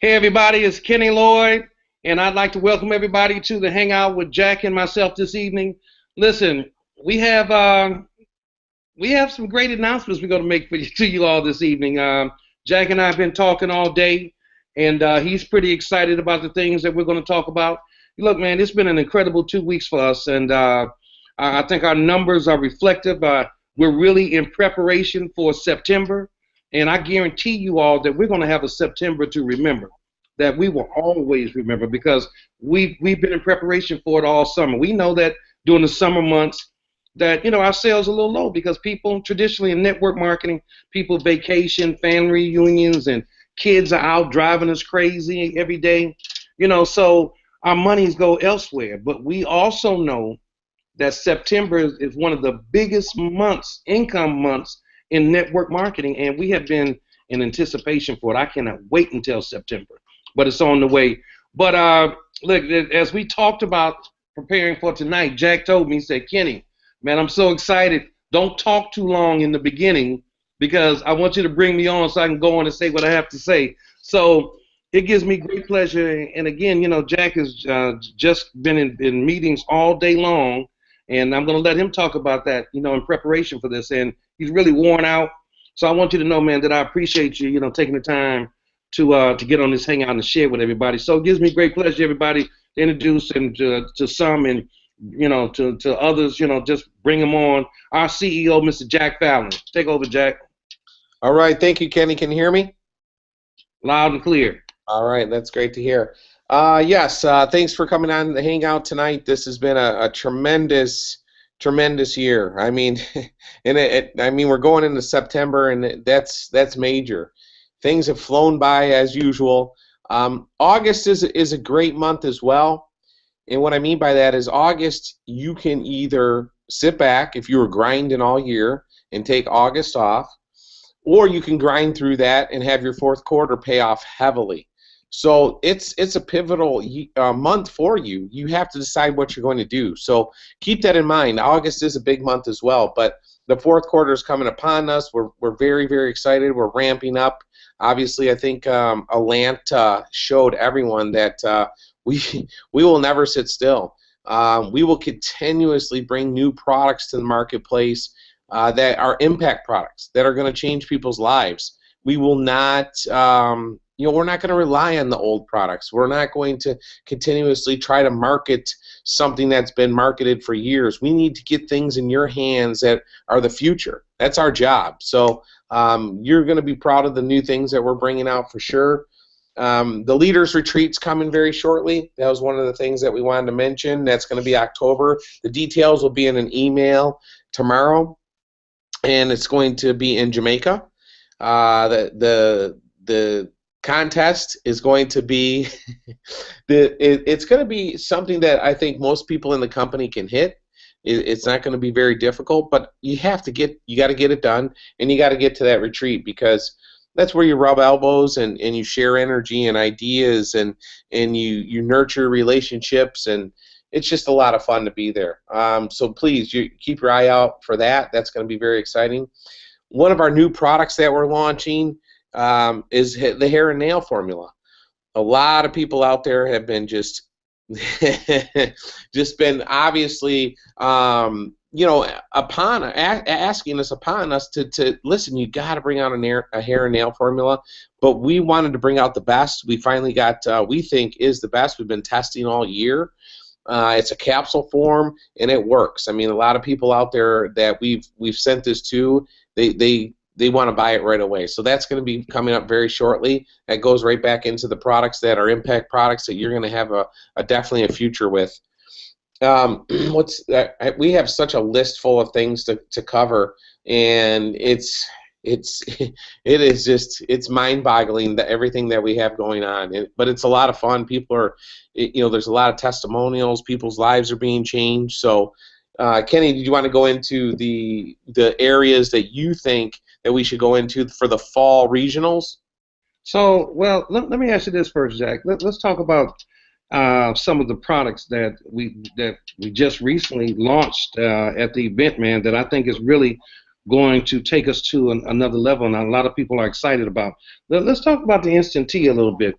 Hey everybody, it's Kenny Lloyd, and I'd like to welcome everybody to the Hangout with Jack and myself this evening. Listen, we have uh, we have some great announcements we're going to make to you all this evening. Jack and I have been talking all day, and he's pretty excited about the things that we're going to talk about. Look, man, it's been an incredible 2 weeks for us, and I think our numbers are reflective. We're really in preparation for September, and I guarantee you all that we're going to have a September to remember, that we will always remember, because we've been in preparation for it all summer. We know that during the summer months that our sales are a little low because people traditionally in network marketing, people vacation, family reunions, and kids are out driving us crazy every day. So our monies go elsewhere. But we also know that September is one of the biggest months, income months in network marketing, and we have been in anticipation for it. I cannot wait until September, but it's on the way. But look, as we talked about preparing for tonight, Jack told me, he said, Kenny, man, I'm so excited. Don't talk too long in the beginning because I want you to bring me on so I can go on and say what I have to say. So it gives me great pleasure. And again, Jack has just been in meetings all day long, and I'm going to let him talk about that, in preparation for this. And he's really worn out. So I want you to know, man, that I appreciate you, taking the time to get on this hangout and share with everybody. So it gives me great pleasure, everybody, to introduce and to some and to others, just bring them on. Our CEO, Mr. Jack Fallon. Take over, Jack. All right, thank you, Kenny. Can you hear me? Loud and clear. All right, that's great to hear. Yes, thanks for coming on the hangout tonight. This has been a tremendous year. I mean, we're going into September, and that's major. Things have flown by as usual. August is a great month as well, and what I mean by that is August, you can either sit back if you were grinding all year and take August off, or you can grind through that and have your fourth quarter pay off heavily. So it's a pivotal month for you. You have to decide what you're going to do. So keep that in mind. August is a big month as well, but the fourth quarter is coming upon us. We're very, very excited. We're ramping up. Obviously, I think Atlanta showed everyone that we will never sit still. We will continuously bring new products to the marketplace that are impact products that are going to change people's lives. We will not, we're not going to rely on the old products. We're not going to continuously try to market something that's been marketed for years. We need to get things in your hands that are the future. That's our job. So you're going to be proud of the new things that we're bringing out for sure. The Leaders Retreat's coming very shortly. That was one of the things that we wanted to mention. That's going to be October. The details will be in an email tomorrow, and it's going to be in Jamaica. The contest is going to be it's going to be something that I think most people in the company can hit. It's not going to be very difficult, but you got to get it done, and you got to get to that retreat, because that's where you rub elbows and you share energy and ideas and you nurture relationships, and it's just a lot of fun to be there. So please, you keep your eye out for that. That's going to be very exciting. One of our new products that we're launching is the hair and nail formula. A lot of people out there have been just been obviously asking us to listen. You got to bring out a hair and nail formula, but we wanted to bring out the best. We finally got we think is the best. We've been testing all year. It's a capsule form, and it works. I mean, a lot of people out there that we've sent this to, they want to buy it right away. So that's going to be coming up very shortly. That goes right back into the products that are impact products that you're going to have a definitely a future with. We have such a list full of things to cover, and it is just mind-boggling, that everything that we have going on. But it's a lot of fun. People are, there's a lot of testimonials. People's lives are being changed. So, Kenny, did you want to go into the areas that you think that we should go into for the fall regionals? So, well, let me ask you this first, Jack. Let's talk about some of the products that we just recently launched at the event, man, that I think is really going to take us to another level, and a lot of people are excited about. Let's talk about the Instant Tea a little bit.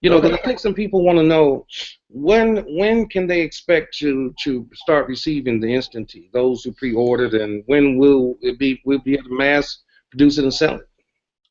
Because I think some people want to know when can they expect to start receiving the instant tea, those who pre-ordered, and when will it be we'll be able to mass produce it and sell it?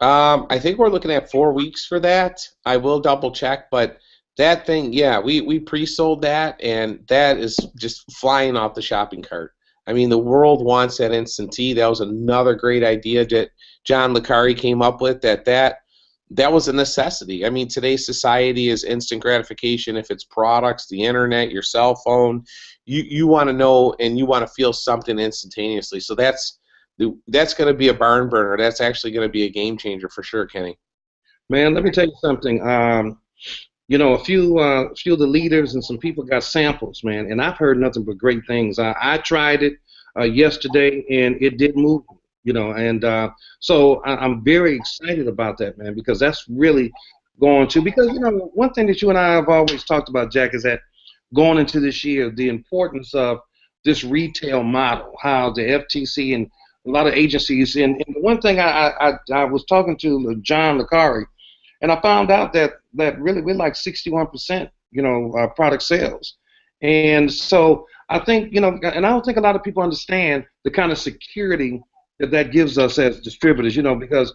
I think we're looking at 4 weeks for that. I will double check, but that thing, yeah, we pre-sold that, and that is just flying off the shopping cart. I mean, the world wants that instant tea. That was another great idea that John Licari came up with. That was a necessity. I mean, today's society is instant gratification. If it's products, the internet, your cell phone, you want to know and you want to feel something instantaneously. So that's going to be a barn burner. That's actually going to be a game changer for sure, Kenny. Man, let me tell you something. A few of the leaders and some people got samples, man, and I've heard nothing but great things. I tried it yesterday, and it did move me, and so I'm very excited about that, man, because that's really going to because one thing that you and I have always talked about, Jack, is that going into this year, the importance of this retail model, how the FTC and a lot of agencies, and the one thing I was talking to John Licari, and I found out that really we're like 61%, product sales. And so I think, and I don't think a lot of people understand the kind of security that gives us as distributors, because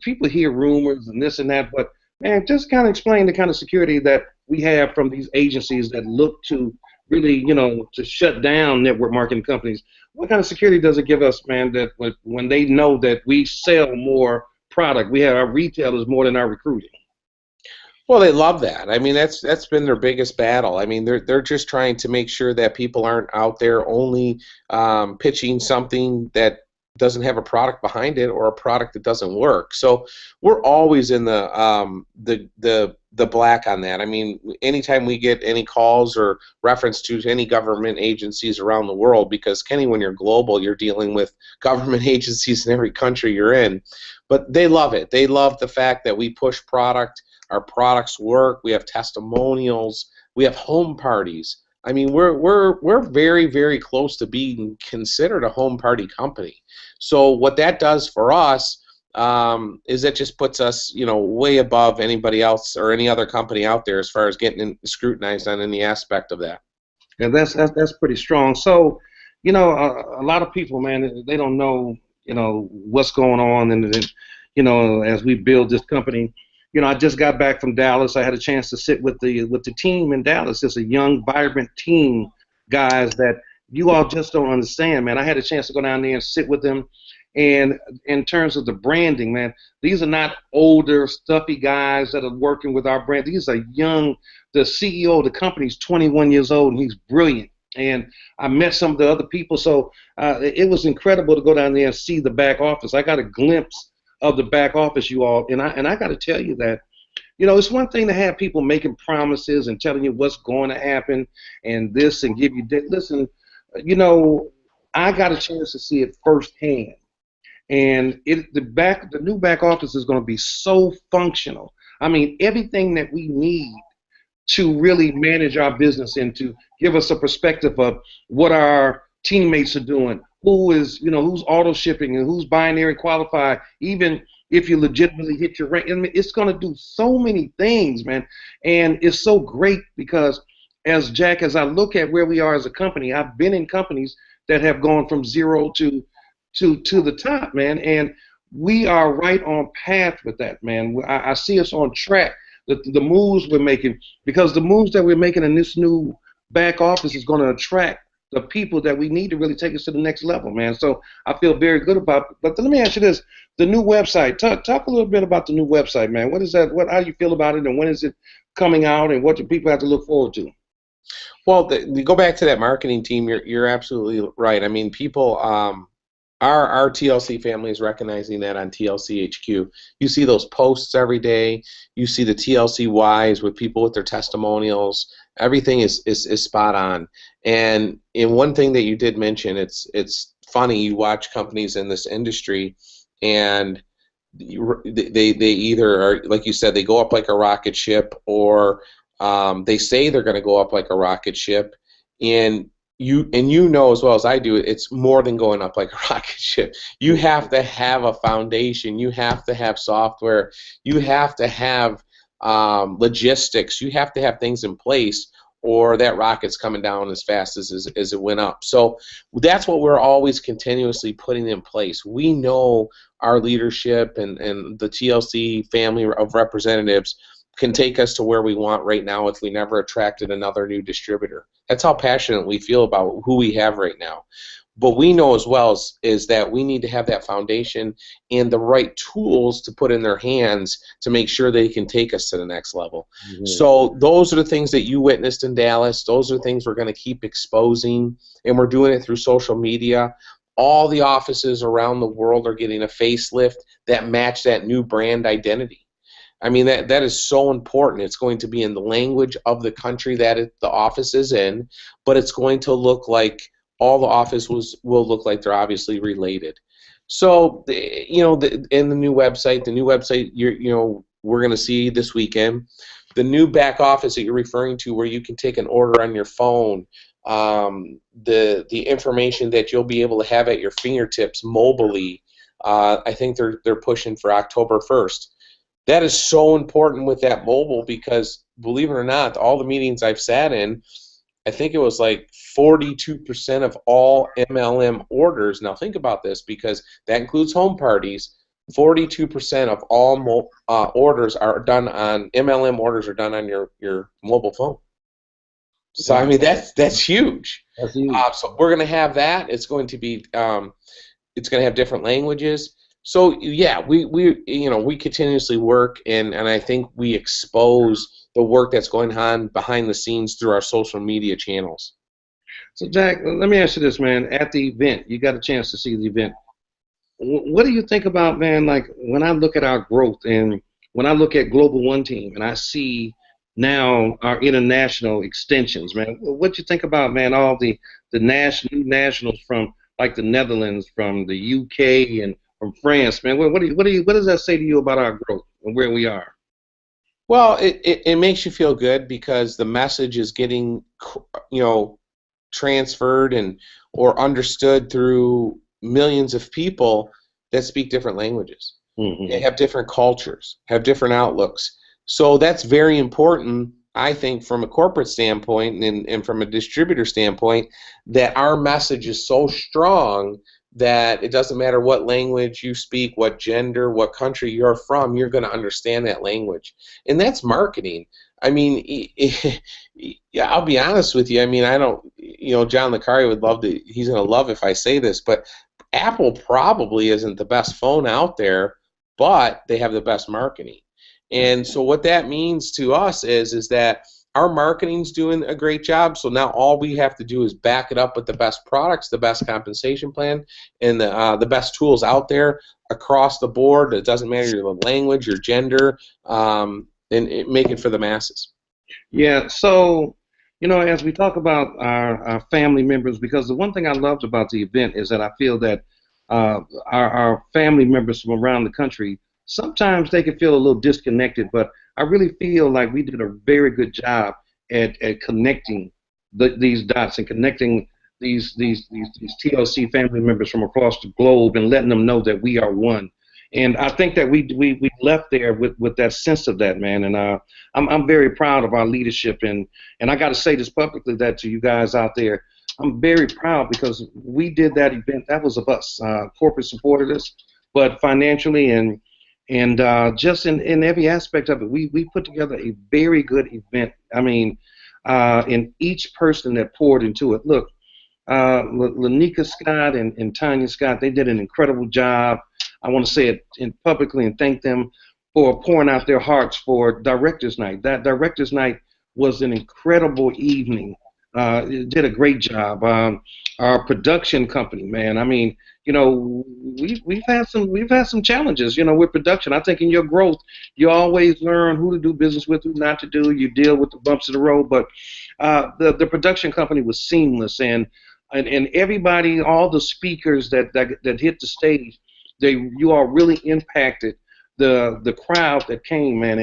people hear rumors and this and that, but man, just kind of explain the kind of security that we have from these agencies that look to really, to shut down network marketing companies. What kind of security does it give us, man, that when they know that we sell more product, we have our retailers more than our recruiting? Well, they love that. I mean, that's been their biggest battle. I mean, they're just trying to make sure that people aren't out there only pitching something that doesn't have a product behind it or a product that doesn't work. So we're always in the black on that. I mean, anytime we get any calls or reference to any government agencies around the world, because Kenny, when you're global, you're dealing with government agencies in every country you're in. But they love it. They love the fact that we push product. Our products work. We have testimonials. We have home parties. I mean, we're very, very close to being considered a home party company. So what that does for us is it just puts us, way above anybody else or any other company out there as far as getting scrutinized on any aspect of that. And that's pretty strong. So, a lot of people, man, they don't know, what's going on, and as we build this company. I just got back from Dallas. I had a chance to sit with the team in Dallas. It's a young, vibrant team, guys, that you all just don't understand, man. I had a chance to go down there and sit with them. And in terms of the branding, man, these are not older, stuffy guys that are working with our brand. These are young. The CEO of the company is 21 years old, and he's brilliant. And I met some of the other people, so it was incredible to go down there and see the back office. I got a glimpse of the back office, you all, and I got to tell you that, it's one thing to have people making promises and telling you what's going to happen and this and give you that. Listen, I got a chance to see it firsthand, and the new back office is going to be so functional. I mean, everything that we need to really manage our business and to give us a perspective of what our teammates are doing, who's auto shipping and who's binary qualified, even if you legitimately hit your rank. I mean, it's going to do so many things, man, and it's so great because as I look at where we are as a company, I've been in companies that have gone from zero to the top, man, and we are right on path with that, man. I see us on track. The moves we're making, because the moves that we're making in this new back office is going to attract the people that we need to really take us to the next level, man. So I feel very good about it. But let me ask you this: the new website. Talk a little bit about the new website, man. What is that? How do you feel about it, and when is it coming out, and what do people have to look forward to? Well, you go back to that marketing team. You're absolutely right. I mean, people. Our TLC family is recognizing that on TLC HQ. You see those posts every day. You see the TLC Ys with people with their testimonials. Everything is spot on. And in one thing that you did mention, it's funny. You watch companies in this industry, and they either are, like you said, they go up like a rocket ship, or they say they're going to go up like a rocket ship, and you know as well as I do, it's more than going up like a rocket ship. You have to have a foundation. You have to have software. You have to have logistics. You have to have things in place, or that rocket's coming down as fast as it went up. So that's what we're always continuously putting in place. We know our leadership and the TLC family of representatives can take us to where we want right now if we never attracted another new distributor. That's how passionate we feel about who we have right now. But we know as well is that we need to have that foundation and the right tools to put in their hands to make sure they can take us to the next level. Mm-hmm. So those are the things that you witnessed in Dallas. Those are things we're going to keep exposing, and we're doing it through social media. All the offices around the world are getting a facelift that match that new brand identity. I mean, that is so important. It's going to be in the language of the country that the office is in, but it's going to look like all the offices will look like they're obviously related. So, in the new website, we're going to see this weekend, the new back office that you're referring to, where you can take an order on your phone, the information that you'll be able to have at your fingertips mobilely. I think they're pushing for October 1st. That is so important with that mobile because, believe it or not, all the meetings I've sat in, I think it was like 42% of all MLM orders. Now think about this, because that includes home parties. 42% of all orders are done on MLM orders are done on your mobile phone. So I mean that's huge. That's huge. So we're going to have that. It's going to be it's going to have different languages. So yeah, we continuously work, and I think we expose the work that's going on behind the scenes through our social media channels. So Jack, let me ask you this, man. At the event, you got a chance to see the event. What do you think about, man, like when I look at our growth and when I look at Global One Team and I see now our international extensions, man, what you think about, man, all the nationals from like the Netherlands, from the UK, and from France, man? What does that say to you about our growth and where we are? Well, it makes you feel good because the message is getting, transferred or understood through millions of people that speak different languages. Mm-hmm. They have different cultures, have different outlooks. So that's very important, I think, from a corporate standpoint and from a distributor standpoint, that our message is so strong that it doesn't matter what language you speak, what gender, what country you're from, you're going to understand that language. And that's marketing. I mean, yeah, I'll be honest with you. I mean, I don't, John Licari would love to, he's going to love if I say this, but Apple probably isn't the best phone out there, but they have the best marketing. And so what that means to us is that our marketing's doing a great job, so now all we have to do is back it up with the best products, the best compensation plan, and the best tools out there across the board. It doesn't matter your language, your gender, and make it for the masses. Yeah, so, as we talk about our family members, because the one thing I loved about the event is that I feel that our family members from around the country, sometimes they can feel a little disconnected, but I really feel like we did a very good job at connecting these dots and connecting these TLC family members from across the globe and letting them know that we are one. And I think that we left there with that sense of that, man. And I'm very proud of our leadership. And I got to say this publicly, that to you guys out there, I'm very proud because we did that event. That was of us. Corporate supported us, but financially and just in every aspect of it, we put together a very good event. I mean, in each person that poured into it. Look, Lanika Scott and Tanya Scott, they did an incredible job. I want to say it publicly and thank them for pouring out their hearts for Directors Night. That Directors Night was an incredible evening. It did a great job. Our production company, man. I mean, we've had some challenges, with production. I think in your growth, you always learn who to do business with, who not to do. You deal with the bumps of the road, but the production company was seamless, and everybody, all the speakers that hit the stage, you all really impacted the crowd that came, man,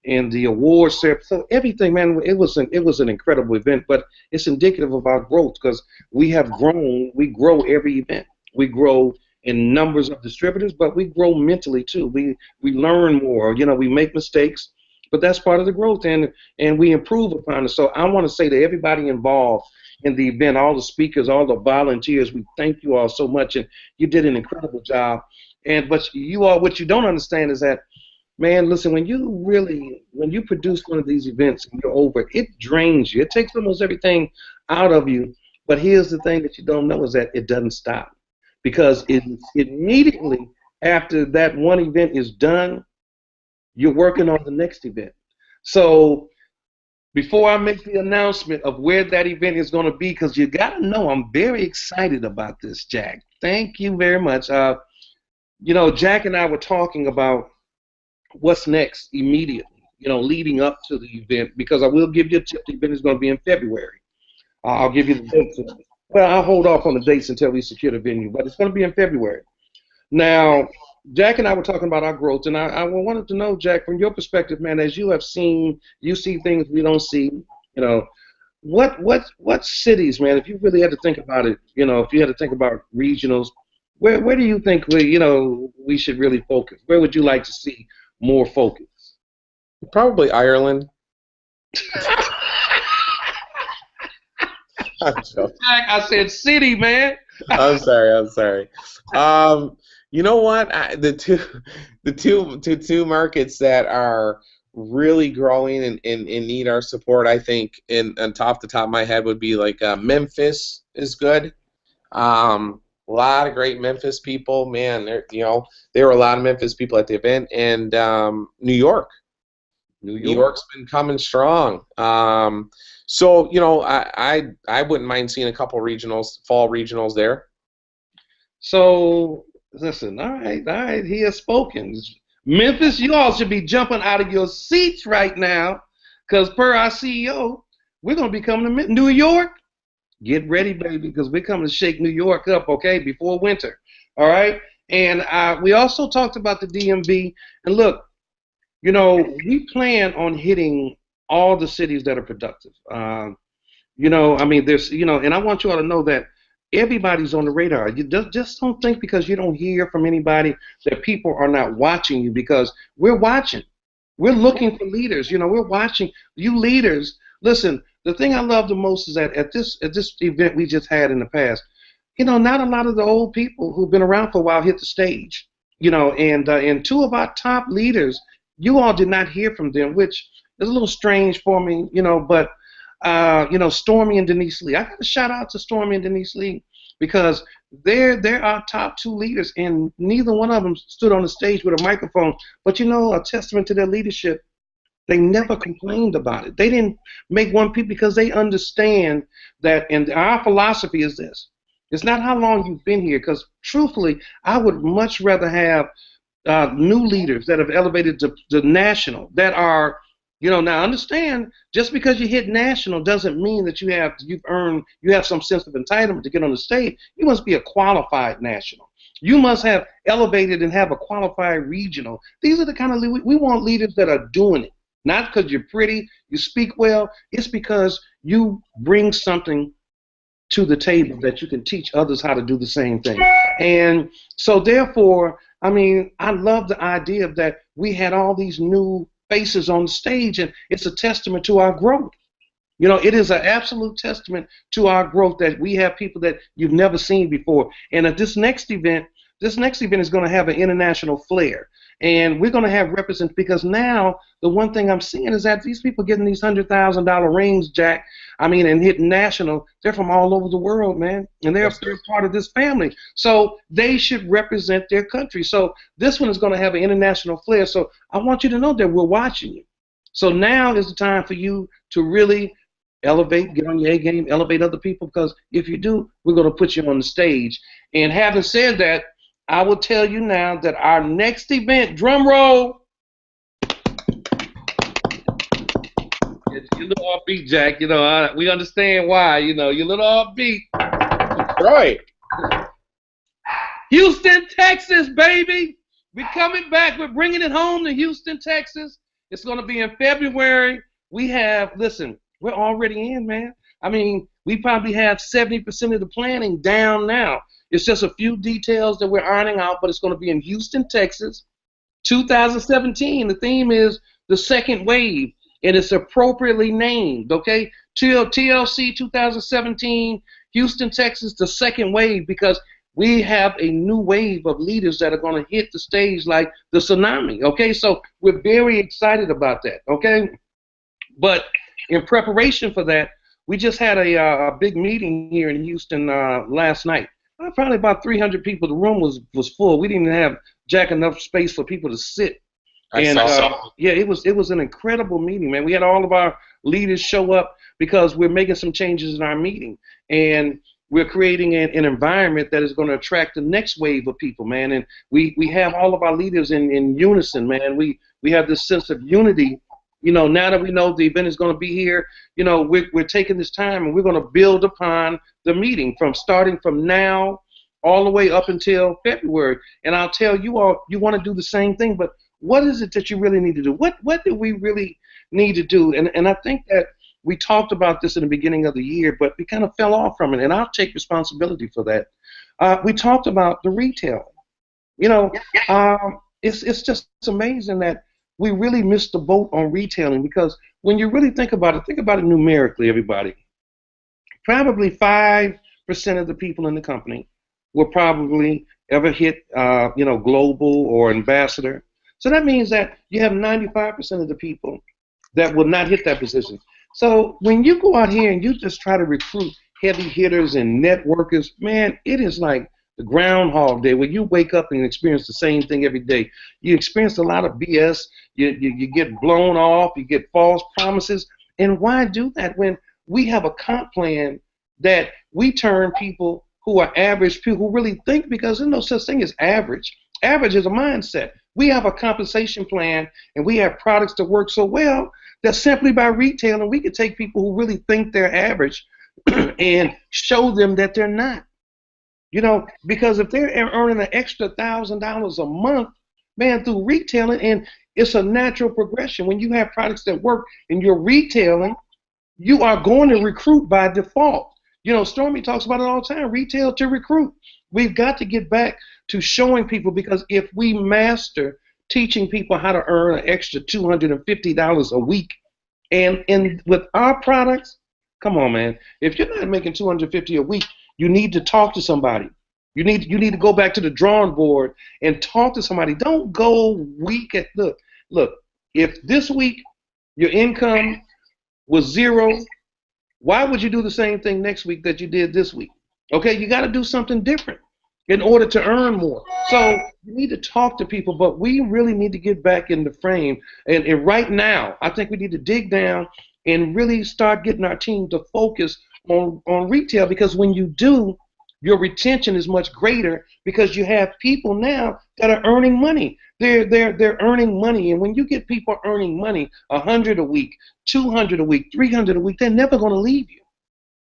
and the awards, so everything, man. It was an incredible event, but it's indicative of our growth because we have grown. We grow every event. We grow in numbers of distributors, but we grow mentally too. We learn more. We make mistakes, but that's part of the growth, and we improve upon it. So I want to say to everybody involved in the event, all the speakers, all the volunteers, we thank you all so much, and you did an incredible job. And but you all, what you don't understand is that, man, listen, when you produce one of these events and you're over, it drains you. It takes almost everything out of you. But here's the thing that you don't know is that it doesn't stop, because it immediately after that one event is done, you're working on the next event. So before I make the announcement of where that event is going to be, because you got to know I'm very excited about this, Jack. Thank you very much. Jack and I were talking about what's next immediately, leading up to the event, because I will give you a tip. The event is going to be in February. I'll give you the dates. Well, I'll hold off on the dates until we secure the venue, but it's going to be in February. Now, Jack and I were talking about our growth, and I wanted to know, Jack, from your perspective, man, as you have seen, you see things we don't see, what cities, man, if you really had to think about it, if you had to think about regionals, where do you think we should really focus? Where would you like to see more focus? Probably Ireland. I'm joking. Jack, I said city, man. I'm sorry. You know what? The two markets that are really growing and need our support, I think, on the top of my head would be like Memphis is good. A lot of great Memphis people, man. There were a lot of Memphis people at the event, and New York. New York's been coming strong. So I wouldn't mind seeing a couple fall regionals there. So listen, all right, he has spoken. Memphis, you all should be jumping out of your seats right now, because per our CEO, we're going to be coming to New York. Get ready, baby, because we're coming to shake New York up, okay, before winter, all right? And we also talked about the DMV. And look, we plan on hitting all the cities that are productive. There's, and I want you all to know that everybody's on the radar. You just don't think because you don't hear from anybody that people are not watching you, because we're watching. We're looking for leaders. We're watching you leaders. Listen, the thing I love the most is that at this event we just had in the past, not a lot of the old people who've been around for a while hit the stage. And two of our top leaders, you all did not hear from them, which is a little strange for me, but Stormy and Denise Lee. I got to shout out to Stormy and Denise Lee, because they're our top two leaders, and neither one of them stood on the stage with a microphone. But a testament to their leadership, they never complained about it. They didn't make one peep, because they understand that, and our philosophy is this. It's not how long you've been here, because truthfully, I would much rather have new leaders that have elevated to national, that are, now understand, just because you hit national doesn't mean that you have some sense of entitlement to get on the stage. You must be a qualified national. You must have elevated and have a qualified regional. These are the kind of we want leaders that are doing it, not because you're pretty, you speak well. It's because you bring something to the table that you can teach others how to do the same thing. And so therefore, I love the idea of that we had all these new faces on the stage, and it's a testament to our growth. It is an absolute testament to our growth that we have people that you've never seen before. And at this next event is going to have an international flair. And we're going to have representatives, because now the one thing I'm seeing is that these people getting these $100,000 rings, Jack, and hitting national, they're from all over the world, man. And they're part of this family. So they should represent their country. So this one is going to have an international flair. So I want you to know that we're watching you. So now is the time for you to really elevate, get on your A game, elevate other people, because if you do, we're going to put you on the stage. And having said that, I will tell you now that our next event, drum roll. You're a little offbeat, Jack. We understand why. You're a little offbeat. Right. Houston, Texas, baby. We're coming back. We're bringing it home to Houston, Texas. It's going to be in February. We're already in, man. We probably have 70% of the planning down now. It's just a few details that we're ironing out, but it's going to be in Houston, Texas, 2017. The theme is the second wave, and it's appropriately named, okay? TLC 2017, Houston, Texas, the second wave, because we have a new wave of leaders that are going to hit the stage like the tsunami, okay? So we're very excited about that, okay? But in preparation for that, we just had a big meeting here in Houston last night. Probably about 300 people. The room was full. We didn't even have Jack enough space for people to sit. And yeah, it was an incredible meeting, man. We had all of our leaders show up because we're making some changes in our meeting, and we're creating an environment that is going to attract the next wave of people, man. And we have all of our leaders in unison, man. We have this sense of unity. You know, now that we know the event is going to be here, you know, we're taking this time and we're going to build upon the meeting starting from now all the way up until February. And I'll tell you all, you want to do the same thing, but what is it that you really need to do? What do we really need to do? And I think that we talked about this in the beginning of the year, but we kind of fell off from it, and I'll take responsibility for that. We talked about the retail. You know, it's just amazing that we really missed the boat on retailing, because when you really think about it numerically, everybody. Probably 5% of the people in the company will probably ever hit, you know, global or ambassador. So that means that you have 95% of the people that will not hit that position. So when you go out here and you just try to recruit heavy hitters and networkers, man, it is like the Groundhog Day, where you wake up and experience the same thing every day. You experience a lot of BS. You get blown off. You get false promises. And why do that when we have a comp plan that we turn people who are average, people who really think, because there's no such thing as average. Average is a mindset. We have a compensation plan, and we have products that work so well that simply by retailing, we can take people who really think they're average and show them that they're not. You know, because if they're earning an extra $1,000 a month, man, through retailing, and it's a natural progression. When you have products that work and you're retailing, you are going to recruit by default. You know, Stormy talks about it all the time, retail to recruit. We've got to get back to showing people, because if we master teaching people how to earn an extra $250 a week, and with our products, come on, man, if you're not making $250 a week, you need to talk to somebody. You need to go back to the drawing board and talk to somebody. Don't go week at look. If this week your income was zero, why would you do the same thing next week that you did this week? Okay, you got to do something different in order to earn more. So you need to talk to people, but we really need to get back in the frame. And right now, I think we need to dig down and really start getting our team to focus on retail, because when you do, your retention is much greater, because you have people now that are earning money. They're earning money, and when you get people earning money, 100 a week, 200 a week, 300 a week, they're never going to leave you.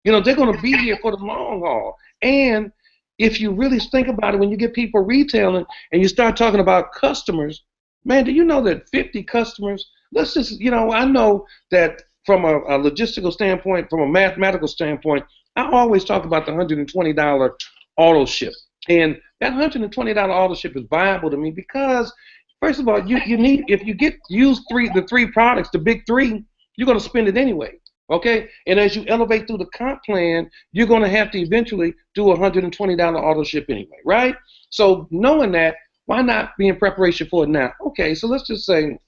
You know, they're going to be here for the long haul. And if you really think about it, when you get people retailing and you start talking about customers, man, do you know that 50 customers, let's just, you know, I know that from a logistical standpoint, from a mathematical standpoint, I always talk about the $120 auto ship. And that $120 auto ship is viable to me because, first of all, you need, if you use the three products, the big three, you're going to spend it anyway. Okay? And as you elevate through the comp plan, you're going to have to eventually do a $120 auto ship anyway, right? So knowing that, why not be in preparation for it now? Okay, so let's just say,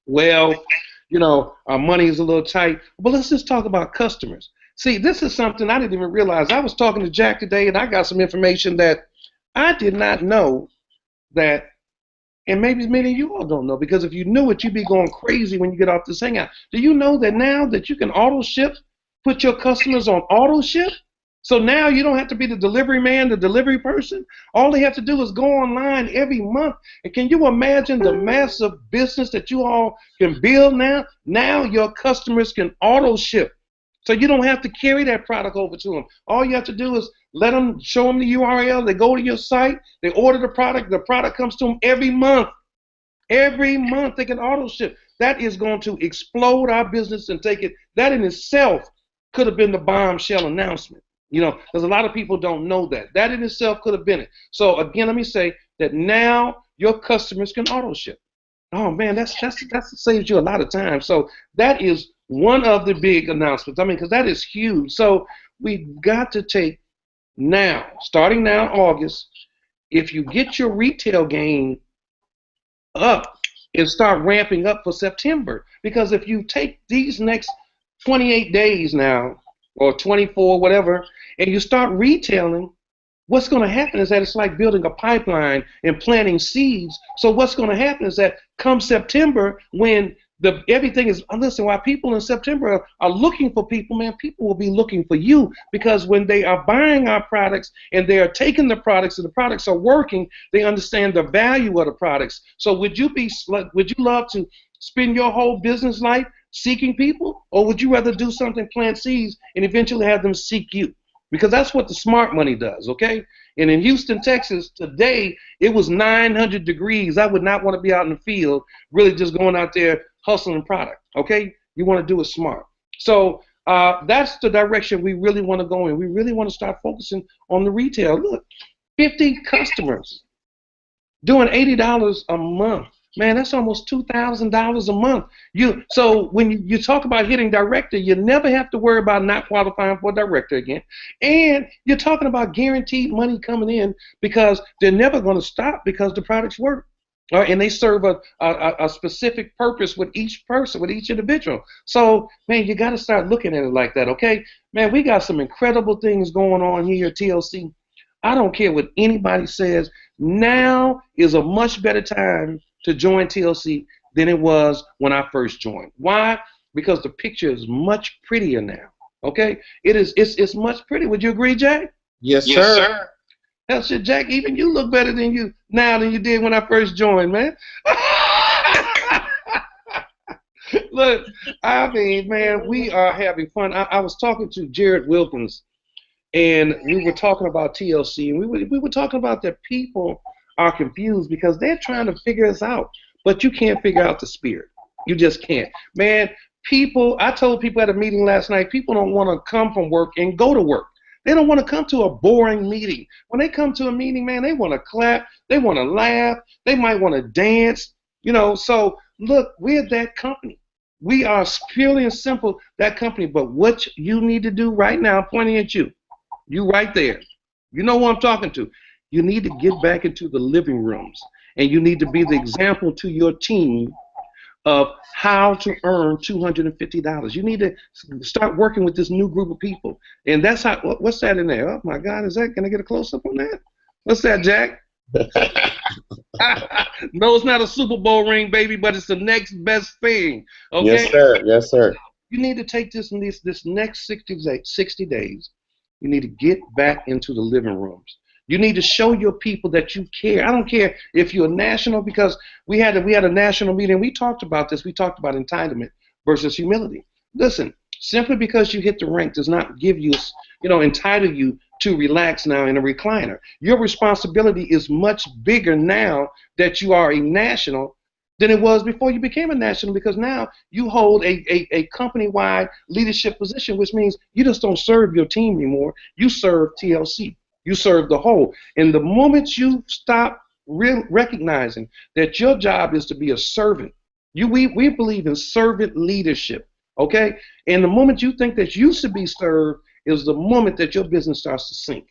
well, you know, our money is a little tight, but let's just talk about customers. See, this is something I didn't even realize. I was talking to Jack today, and I got some information that I did not know that, and maybe many of you all don't know, because if you knew it, you'd be going crazy when you get off this Hangout. Do you know that now that you can auto ship, put your customers on auto ship? So now you don't have to be the delivery man, the delivery person. All they have to do is go online every month. And can you imagine the massive business that you all can build now? Now your customers can auto ship. So you don't have to carry that product over to them. All you have to do is show them the URL. They go to your site. They order the product. The product comes to them every month. Every month they can auto ship. That is going to explode our business and take it. That in itself could have been the bombshell announcement. You know, because a lot of people don't know that. That in itself could have been it. So again, let me say that now your customers can auto ship. Oh man, that saves you a lot of time. So that is one of the big announcements. I mean, because that is huge. So we've got to take now, starting now, August. If you get your retail game up and start ramping up for September, because if you take these next 28 days now or 24, whatever, and you start retailing, what's going to happen is that it's like building a pipeline and planting seeds. So what's going to happen is that come September, when everything is, listen, while people in September are looking for people, man, people will be looking for you, because when they are buying our products and they are taking the products and the products are working, they understand the value of the products. So would you love to spend your whole business life seeking people, or would you rather do something, plant seeds, and eventually have them seek you? Because that's what the smart money does, okay? And in Houston, Texas, today, it was 900 degrees. I would not want to be out in the field, really just going out there hustling product, okay? You want to do it smart. So that's the direction we really want to go in. We really want to start focusing on the retail. Look, 50 customers doing $80 a month. Man, that's almost $2,000 a month. So when you talk about hitting director, you never have to worry about not qualifying for director again. And you're talking about guaranteed money coming in, because they're never going to stop, because the products work. And they serve a specific purpose with each person, with each individual. So, man, you got to start looking at it like that, okay? Man, we got some incredible things going on here at TLC. I don't care what anybody says. Now is a much better time to join TLC than it was when I first joined. Why? Because the picture is much prettier now. Okay? It's much prettier. Would you agree, Jack? Yes, Yes, sir. sir. Hell shit, Jack, even you look better than you now than you did when I first joined, man. Look, I mean, man, we are having fun. I was talking to Jared Wilkins, and we were talking about TLC, and we were talking about that people are confused because they're trying to figure us out, but you can't figure out the spirit. You just can't. Man, I told people at a meeting last night, people don't want to come from work and go to work. They don't want to come to a boring meeting. When they come to a meeting, man, they want to clap, they want to laugh, they might want to dance, So look, we're that company. We are purely and simple that company, but what you need to do right now, pointing at you right there, you know who I'm talking to. You need to get back into the living rooms, and you need to be the example to your team of how to earn $250. You need to start working with this new group of people. And that's how, what's that in there? Oh my God, can I get a close up on that? What's that, Jack? No, it's not a Super Bowl ring, baby, but it's the next best thing. Okay? Yes, sir. Yes, sir. You need to take this next 60 days. You need to get back into the living rooms. You need to show your people that you care. I don't care if you're national, because we had a national meeting. We talked about this. We talked about entitlement versus humility. Listen, simply because you hit the rank does not give you, entitle you to relax now in a recliner. Your responsibility is much bigger now that you are a national than it was before you became a national, because now you hold a company-wide leadership position, which means you just don't serve your team anymore. You serve TLC. You serve the whole. And the moment you stop recognizing that your job is to be a servant, we believe in servant leadership, okay? And the moment you think that you should be served is the moment that your business starts to sink,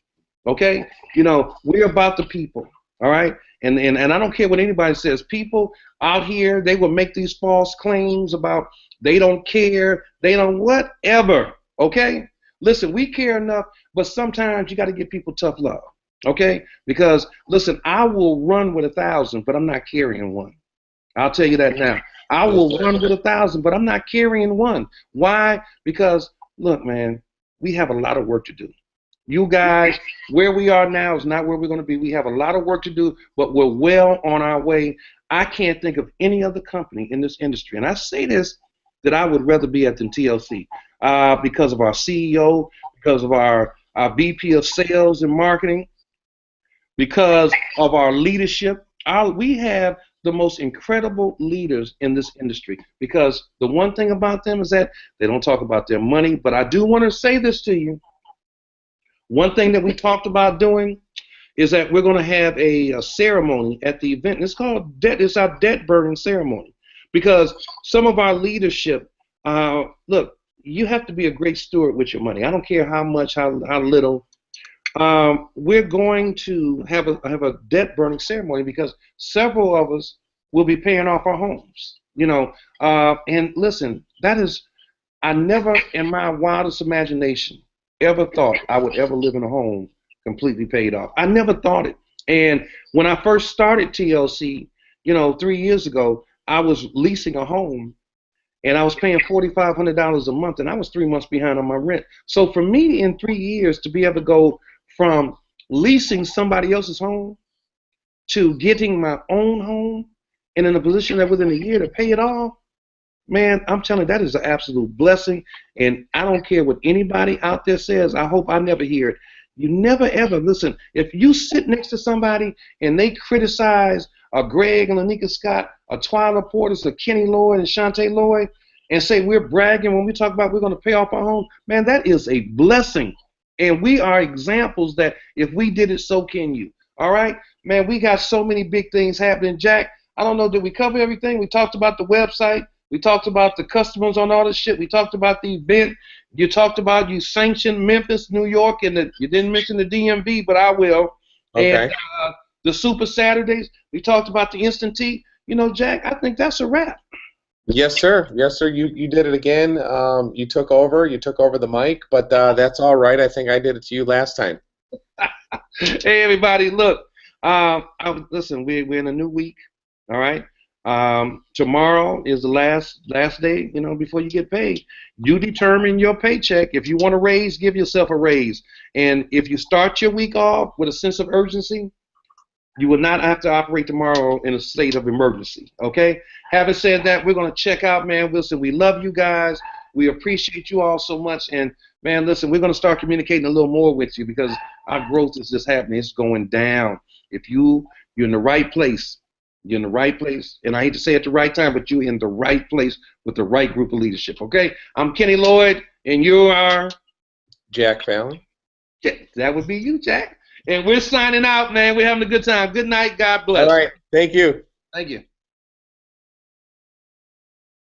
okay? We're about the people, all right? And I don't care what anybody says. People out here, they will make these false claims about they don't care, they don't whatever, okay? Listen, we care enough, but sometimes you got to give people tough love, okay? Because, listen, I will run with 1,000, but I'm not carrying one. I'll tell you that now. I will run with 1,000, but I'm not carrying one. Why? Because, look, man, we have a lot of work to do. You guys, where we are now is not where we're going to be. We have a lot of work to do, but we're well on our way. I can't think of any other company in this industry, and I say this, that I would rather be at than TLC. Because of our CEO, because of our VP of sales and marketing, because of our leadership. We have the most incredible leaders in this industry, because the one thing about them is that they don't talk about their money. But I do want to say this to you. One thing that we talked about doing is that we're going to have a ceremony at the event. It's called debt. It's our debt burden ceremony, because some of our leadership, look, you have to be a great steward with your money. I don't care how much, how little. We're going to have a debt burning ceremony because several of us will be paying off our homes. And listen, that is, I never in my wildest imagination ever thought I would ever live in a home completely paid off. I never thought it. And when I first started TLC, 3 years ago, I was leasing a home and I was paying $4,500 a month, and I was 3 months behind on my rent. So for me, in 3 years, to be able to go from leasing somebody else's home to getting my own home, and in a position that within a year to pay it off, man, I'm telling you, that is an absolute blessing. And I don't care what anybody out there says. I hope I never hear it. You never ever listen. If you sit next to somebody and they criticize a Greg and Lanika Scott, a Twyla Portis, a Kenny Lloyd and Shantae Lloyd, and say we're bragging when we talk about we're going to pay off our home, man, that is a blessing. And we are examples that if we did it, so can you. All right, man, we got so many big things happening. Jack, I don't know, did we cover everything? We talked about the website. We talked about the customers on all this shit. We talked about the event. You talked about you sanctioned Memphis, New York, and you didn't mention the DMV, but I will. Okay. And the Super Saturdays. We talked about the Instant Tea. Jack, I think that's a wrap. Yes, sir. Yes, sir. You did it again. You took over. You took over the mic, but that's all right. I think I did it to you last time. Hey, everybody, look. Listen, we're in a new week. All right. Tomorrow is the last day, before you get paid. You determine your paycheck. If you want a raise, give yourself a raise. And if you start your week off with a sense of urgency, you will not have to operate tomorrow in a state of emergency. Okay? Having said that, we're going to check out, man. Listen, we love you guys. We appreciate you all so much. And, man, listen, we're going to start communicating a little more with you because our growth is just happening. It's going down. If you're in the right place, you're in the right place, and I hate to say it at the right time, but you're in the right place with the right group of leadership, okay? I'm Kenny Lloyd, and you are? Jack Fallon. Yeah, that would be you, Jack. And we're signing out, man. We're having a good time. Good night. God bless. All right. Thank you. Thank you.